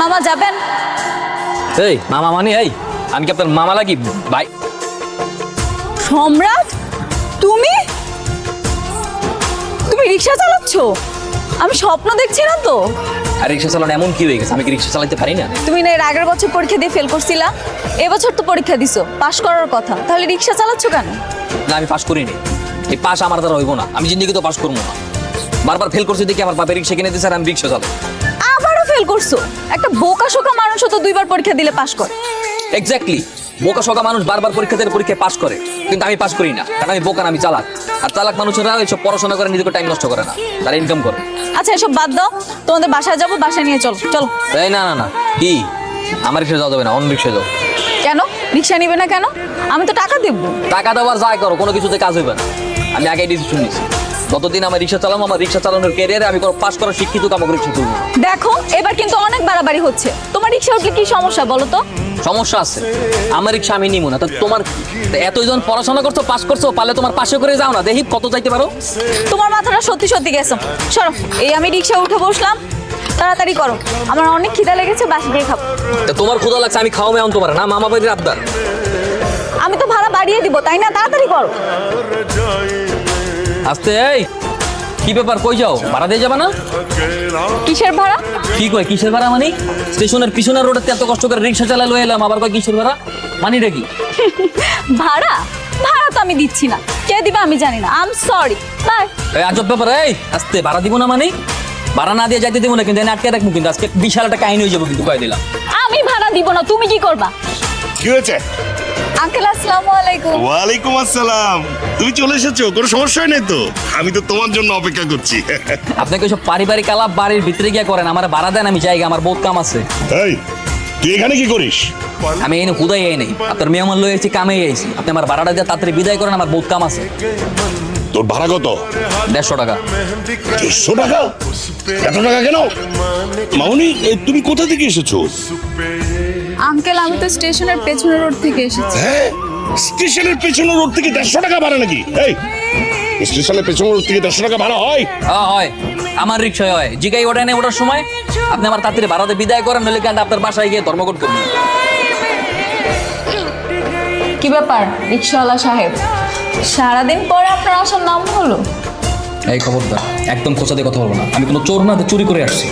মামা যাবেন? এই মামা মানে এই আমি কি আপনার মামা লাগি ভাই? সম্রাট, তুমি তুমি রিক্সা চালাচ্ছ? আমি স্বপ্ন দেখছি না তো? আর রিক্সা চালানো এমন কি হয়ে গেছে, আমি কি রিক্সা চালাতে পারি না? তুমি না এর আগের বছর পরীক্ষা দিয়ে ফেল করছিলা, এবছর তো পরীক্ষা দিছো, পাশ করার কথা, তাহলে রিক্সা চালাচ্ছ কেন? না আমি পাস করিনি, এই পাস আমার দ্বারা হইব না, আমি জিন্দিগি তো পাস করবো না। বারবার ফেল করছি দেখি আমার বাপের রিক্সা কিনে দিয়েছে আর আমি রিক্সা চালাই। আবারও ফেল করছো? একটা বোকা শোকা মানুষও তো দুইবার পরীক্ষা দিলে পাশ করে। এক্স্যাক্টলি, বোকা শোকা মানুষ বারবার পরীক্ষা দিয়ে পরীক্ষায় পাস করে, কিন্তু আমি পাস করি না, কারণ আমি বোকা না, আমি চালাক। আর চালাক মানুষেরা এইসব পড়াশোনা করে নিজেকে টাইম নষ্ট করে না, তারা ইনকাম করে। আচ্ছা এসব বাদ দাও, তোমাদের বাসায় যাবো, বাসায় নিয়ে চলো। চলো। এই না না না, কি আমার রিক্সা যাওয়া যাবে না, অন্য রিক্সা যাও। কেন রিক্সা নিবে না কেন? আমি তো টাকা দেবো। টাকা দেওয়ার যাই করো, কোনো কিছুতে কাজ হইবে না। আমি আগে ডিসিশন নিয়েছি, যতদিন আমার রিক্সা চালাবো, আমার রিক্সা চালানোর ক্যারিয়ারে আমি কোনো পাস করা শিক্ষিত কামক রিক্সা তুলবো। দেখো এবার কিন্তু অনেক বাড়াবাড়ি হচ্ছে। তোমার রিক্সা উঠলে কি সমস্যা বলো তো? সমস্যা আছে, আমার রিক্সা আমি নিবো না। তা তোমার এতজন পড়াশোনা করছো, পাস করছো, পারলে তোমার পাশে করে যাও না, দেখি কত যাইতে পারো। তোমার মাথাটা সত্যি সত্যি গেছে। সরো, এই আমি রিক্সা উঠে বসলাম, তাড়াতাড়ি করো, আমার অনেক খিদা লেগেছে, বাসা গিয়ে খাবো। তা তোমার ক্ষুধা লাগছে, আমি খাওয়া মেয়ে তোমার না, মামা বাড়ির আবদার। আমি তো ভাড়া বাড়িয়ে দিব, তাই না? তাড়াতাড়ি করো। আস্তে, এই কি ব্যাপার, কই যাও? ভাড়া দিয়ে যাবে না? কিসের ভাড়া? কি কয় কিসের ভাড়া মানে? স্টেশনের পিছনের রোডে এত কষ্ট করে রিক্সা চালা লয়ে এলাম, আবার কয় কিসের ভাড়া? মানিটা কি? ভাড়া? ভাড়া তো আমি দিচ্ছি না, কে দিবে আমি জানি না। আম সরি, বাই। এই আজব ব্যাপার, এই আস্তে, ভাড়া দিব না মানে? ভাড়া না দিয়ে যাইতে দিব না, কিন্তু এনে আটকে রাখবো, কিন্তু আজকে বিশাল একটা কাহিনী হয়ে যাবো, কিন্তু কয়ে দিলাম। আমি ভাড়া দিব না, তুমি কি করবা? কি হয়েছে? আঙ্কেল আসসালামু আলাইকুম। ওয়ালাইকুম আসসালাম। তুমি চলে এসেছো, কোনো সমস্যা নেই তো? আমি তো তোমার জন্য অপেক্ষা করছি। আপনাকে ওইসব পারিবারিক আলাপ বাড়ির ভিতরে গিয়ে করেন, আমার ভাড়া দেন, আমি জায়গা, আমার বহুত কাম আছে। এই তুই এখানে কি করিস? আমি এনে হুদাই এই নেই, আপনার মেহমান লয়ে এসেছি, কামে এসেছি, আপনি আমার ভাড়াটা দিয়ে তাড়াতাড়ি বিদায় করেন, আমার বহুত কাম আছে। তোর ভাড়া কত? 150 টাকা। 150 টাকা? এত টাকা কেন? মামুনি, তুমি কোথা থেকে এসেছো? আঙ্কেল আমি তো স্টেশনের পেছনের রোড থেকে এসেছি। হ্যাঁ, স্টেশনের পেছনের রোড থেকে 150 টাকা ভাড়া নাকি? এই স্টেশনের পেছনের রোড থেকে 150 টাকা ভাড়া হয়? হয়, আমার রিক্সায় হয়। জিগাই ওটা নেই, ওটার সময় আপনি আমার তাড়াতাড়ি ভাড়াতে বিদায় করেন, নইলে কিন্তু আপনার বাসায় গিয়ে ধর্মঘট করবেন। কি ব্যাপার রিক্সাওয়ালা সাহেব, সারাদিন পরে আপনার আসার নাম হলো? এই খবরদার, একদম খোঁচা দিয়ে কথা বলবো না, আমি কোনো চোর না, চুরি করে আসছি।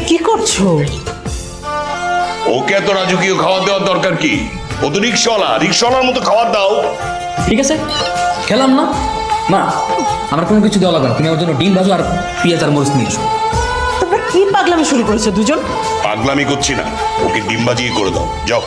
কি করছো? ওকে এত রাজকীয় খাবার দেওয়ার দরকার কি? ও তো রিক্সাওয়ালা, রিক্সাওয়ালার মতো খাবার দাও। ঠিক আছে, খেলাম না। না, আমার কোনো কিছু দেওয়া লাগবে না, তুমি আমার জন্য ডিম ভাজো আর পেঁয়াজ আর মরিচ নিয়ে এসো। তোমরা কি পাগলামি শুরু করেছো দুজন? পাগলামি করছি না, ওকে ডিম ভাজি করে দাও, যাও।